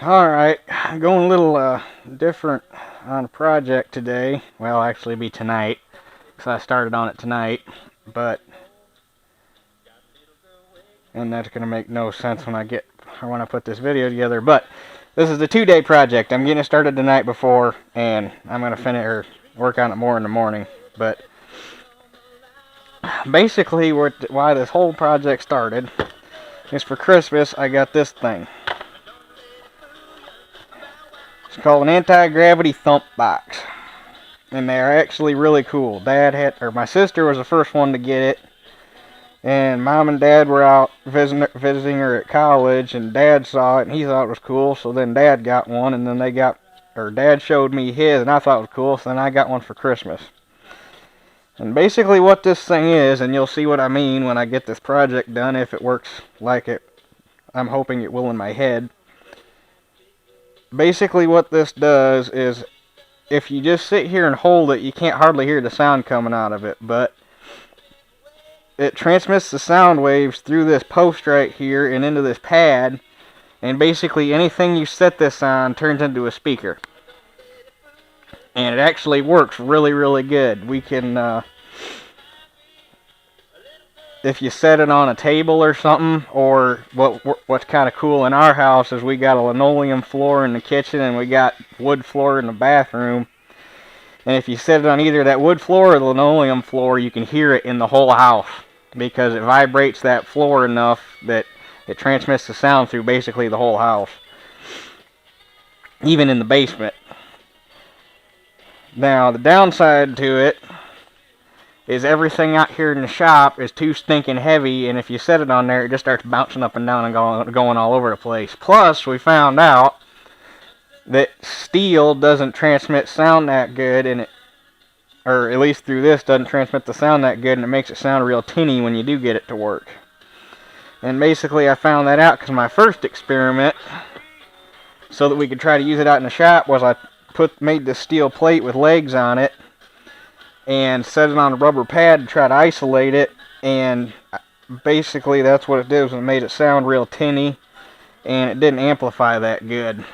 Alright, I'm going a little different on a project today. Well, actually be tonight, because I started on it tonight, and that's going to make no sense when I put this video together, but this is a 2-day project. I'm getting it started the night before, and I'm going to finish or work on it more in the morning. But basically, why this whole project started is for Christmas. I got this thing. It's called an anti-gravity thump box, and they're actually really cool. My sister was the first one to get it, and Mom and Dad were out visiting her at college, and Dad saw it, and he thought it was cool, so then Dad got one, and then Dad showed me his, and I thought it was cool, so then I got one for Christmas. And basically what this thing is, and you'll see what I mean when I get this project done, if it works like I'm hoping it will in my head. Basically what this does is, if you just sit here and hold it, you can't hardly hear the sound coming out of it, but it transmits the sound waves through this post right here and into this pad, and basically anything you set this on turns into a speaker. And it actually works really, really good. We can, if you set it on a table or something, or what's kind of cool in our house is we got a linoleum floor in the kitchen and we got wood floor in the bathroom. And if you set it on either that wood floor or the linoleum floor, you can hear it in the whole house, because it vibrates that floor enough that it transmits the sound through basically the whole house, even in the basement. Now, the downside to it is everything out here in the shop is too stinking heavy, and if you set it on there, it just starts bouncing up and down and going all over the place. Plus, we found out that steel doesn't transmit sound that good, or at least through this, doesn't transmit the sound that good, and it makes it sound real tinny when you do get it to work. And basically, I found that out because my first experiment, so that we could try to use it out in the shop, was I made this steel plate with legs on it, and set it on a rubber pad to try to isolate it, and basically that's what it did, was it made it sound real tinny, and it didn't amplify that good.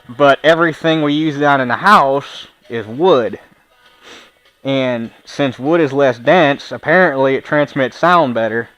But everything we use out in the house is wood, and since wood is less dense, apparently it transmits sound better.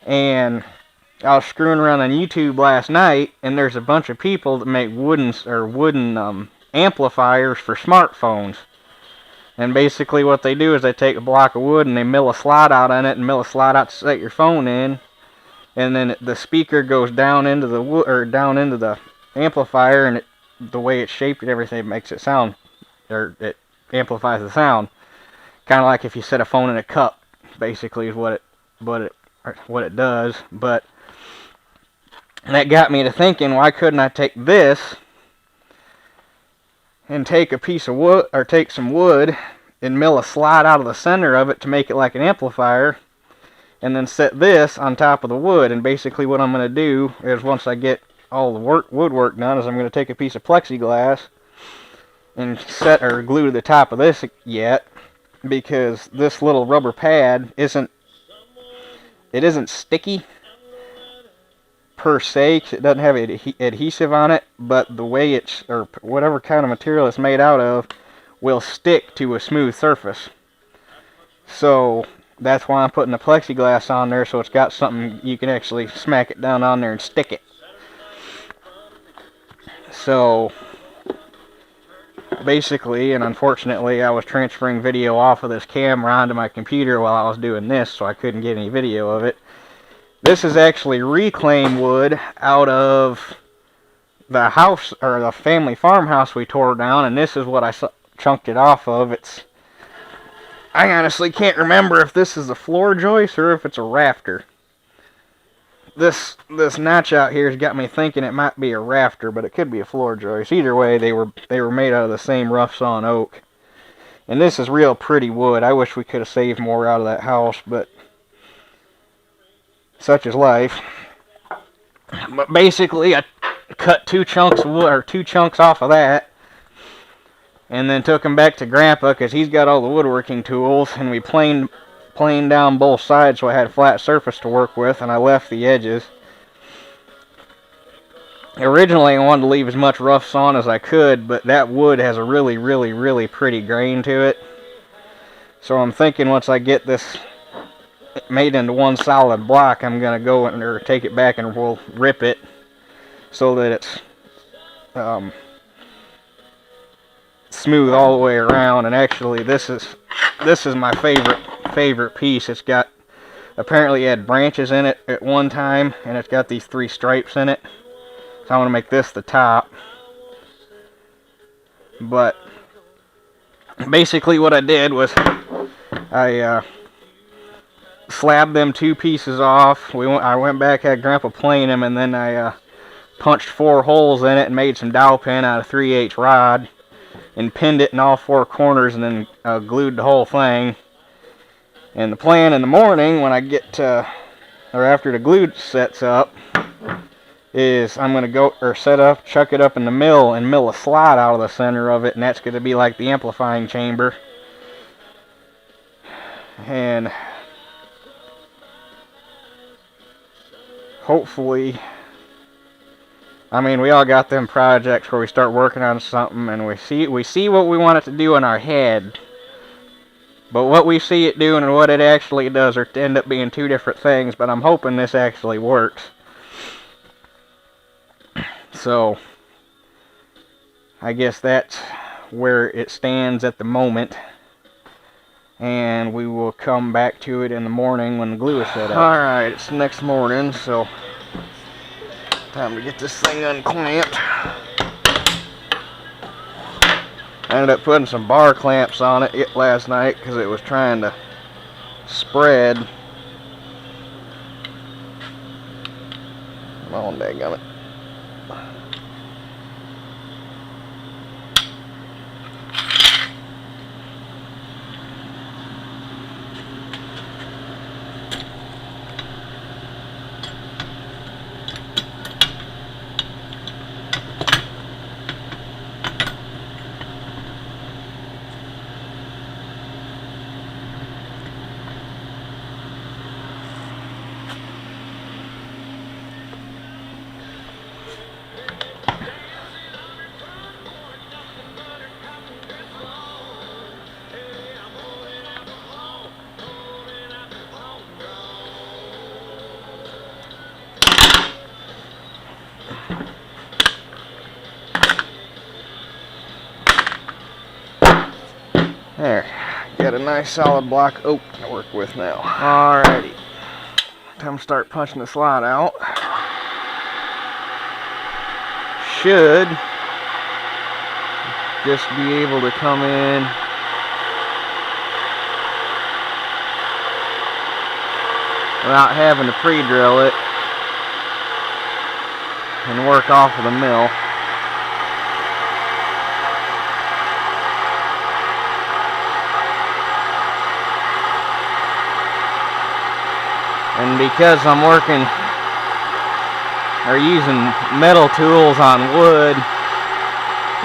And I was screwing around on YouTube last night, and there's a bunch of people that make wooden amplifiers for smartphones. And basically what they do is they take a block of wood and they mill a slot out on it, and mill a slot out to set your phone in, and then the speaker goes down into the wood, or down into the amplifier, and the way it's shaped and everything makes it sound, or it amplifies the sound. Kind of like if you set a phone in a cup, basically is what it does. But that got me to thinking, why couldn't I take this and take a piece of wood, or take some wood and mill a slot out of the center of it to make it like an amplifier, and then set this on top of the wood. And basically what I'm going to do is, once I get all the woodwork done, is I'm going to take a piece of plexiglass and set or glue to the top of this yet, because this little rubber pad isn't sticky per se, 'cause it doesn't have adhesive on it, but the way or whatever kind of material it's made out of will stick to a smooth surface. So that's why I'm putting the plexiglass on there, so it's got something you can actually smack it down on there and stick it. So basically, and unfortunately, I was transferring video off of this camera onto my computer while I was doing this, so I couldn't get any video of it. This is actually reclaimed wood out of the house, or the family farmhouse we tore down, and this is what I chunked it off of. I honestly can't remember if this is a floor joist or if it's a rafter. This notch out here has got me thinking it might be a rafter, but it could be a floor joist. Either way, they were made out of the same rough sawn oak. And this is real pretty wood. I wish we could have saved more out of that house, but such is life. But basically, I cut 2 chunks of wood, or 2 chunks off of that, and then took them back to Grandpa, because he's got all the woodworking tools, and we planed down both sides so I had a flat surface to work with, and I left the edges. Originally, I wanted to leave as much rough sawn as I could, but that wood has a really, really, really pretty grain to it. So I'm thinking once I get this made into one solid block, I'm going to go or take it back and we'll rip it so that it's smooth all the way around. And actually, this is my favorite piece. It's got, apparently it had branches in it at one time, and it's got these 3 stripes in it. So I want to make this the top. But basically what I did was I slabbed them 2 pieces off. I went back, had Grandpa plane them, and then I punched 4 holes in it and made some dowel pin out of 3/8 rod and pinned it in all 4 corners, and then glued the whole thing. And the plan in the morning when I get or after the glue sets up is I'm going to go chuck it up in the mill and mill a slot out of the center of it, and that's going to be like the amplifying chamber. And hopefully, I mean, we all got them projects where we start working on something and we see what we want it to do in our head, but what we see it doing and what it actually does end up being 2 different things. But I'm hoping this actually works. So I guess that's where it stands at the moment, and we will come back to it in the morning when the glue is set up. Alright, it's the next morning, so time to get this thing unclamped. I ended up putting some bar clamps on it last night because it was trying to spread. Come on, dadgummit. There, got a nice solid block of oak to work with now. Alrighty, time to start punching the slot out. Should just be able to come in without having to pre-drill it and work off of the mill. And because I'm working or using metal tools on wood,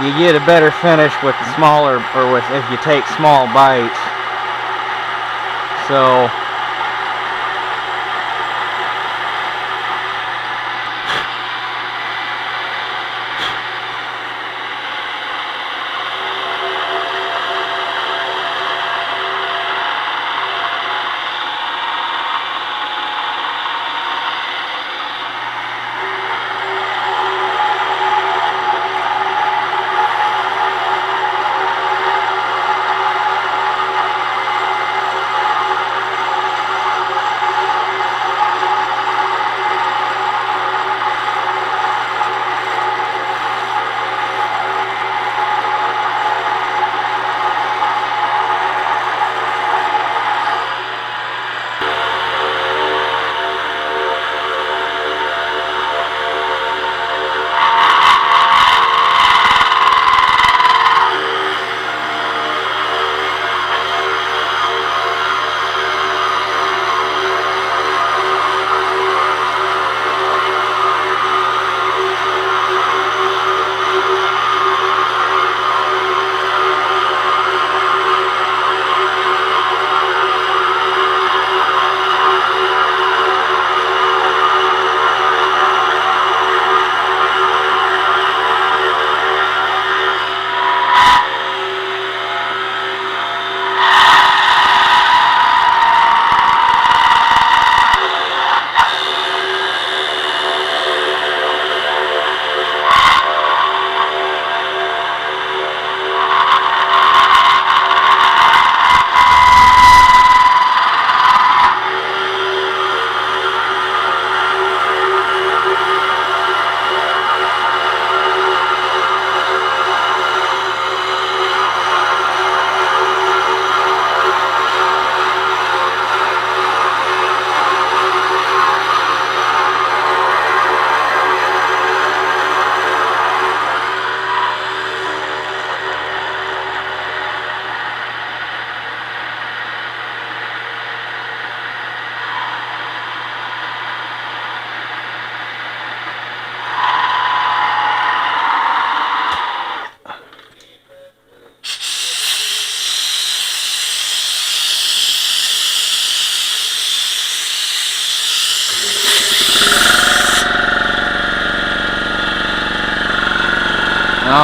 you get a better finish with smaller, or with if you take small bites. So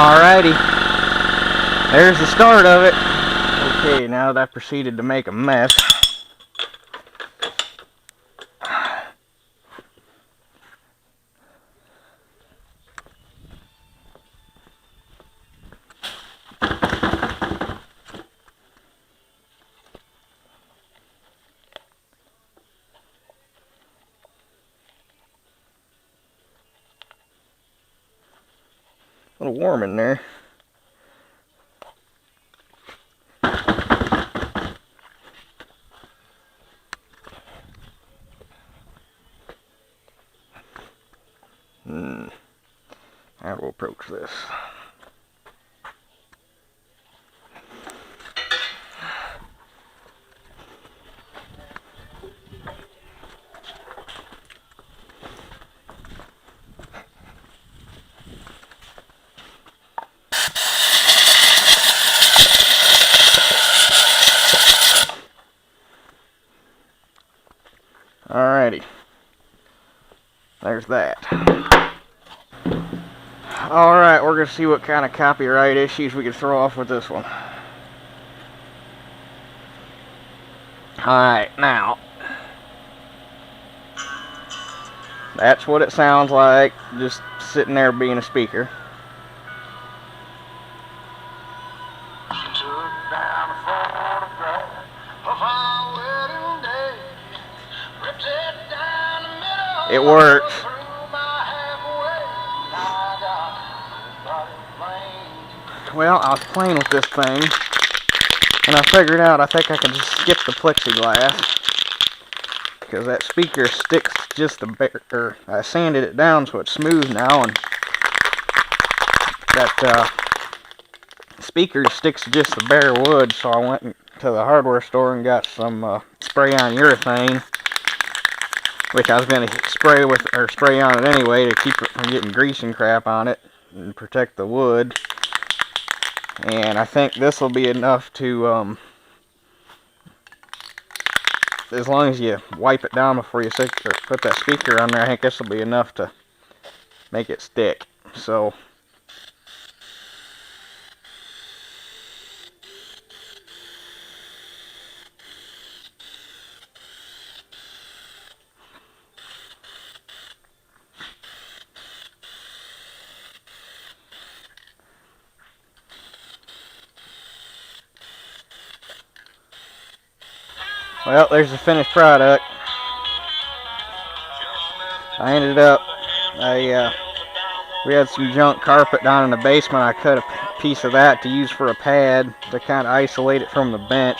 Alrighty, there's the start of it. Okay, now that I proceeded to make a mess. A little warm in there. How to approach this. Alrighty, there's that. Alright, we're going to see what kind of copyright issues we can throw off with this one. Alright, now, that's what it sounds like, just sitting there being a speaker. It works. Well, I was playing with this thing, and I figured out I think I can just skip the plexiglass, because that speaker sticks just a bit, or I sanded it down so it's smooth now, and that speaker sticks just the bare wood, so I went to the hardware store and got some spray-on urethane, which I was going to spray on it anyway to keep it from getting grease and crap on it and protect the wood. And I think this will be enough to, as long as you wipe it down before you put that speaker on there, I think this will be enough to make it stick. So, well, there's the finished product. I ended up, we had some junk carpet down in the basement. I cut a piece of that to use for a pad to kind of isolate it from the bench.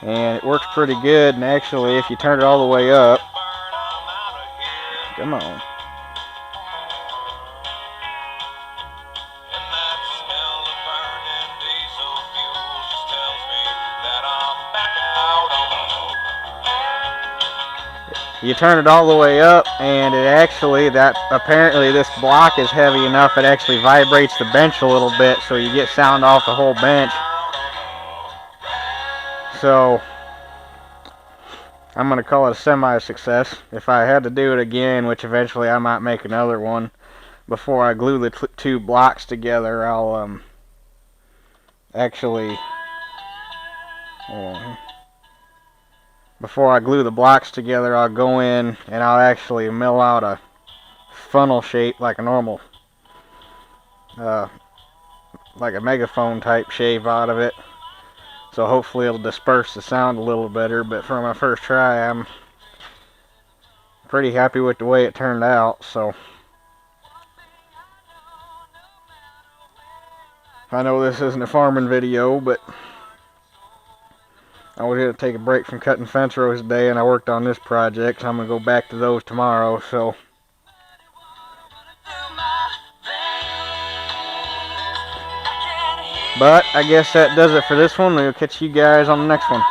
And it works pretty good, and actually if you turn it all the way up, come on. You turn it all the way up, and it actually, apparently this block is heavy enough it actually vibrates the bench a little bit, so you get sound off the whole bench. So I'm going to call it a semi-success. If I had to do it again, which eventually I might make another one, before I glue the two blocks together, I'll actually, before I glue the blocks together, I'll go in and I'll actually mill out a funnel shape like a normal, like a megaphone type shape out of it. So hopefully it'll disperse the sound a little better, but for my first try, I'm pretty happy with the way it turned out. So I know this isn't a farming video, but I was going to take a break from cutting fence rows today, and I worked on this project, so I'm going to go back to those tomorrow. So but I guess that does it for this one. We'll catch you guys on the next one.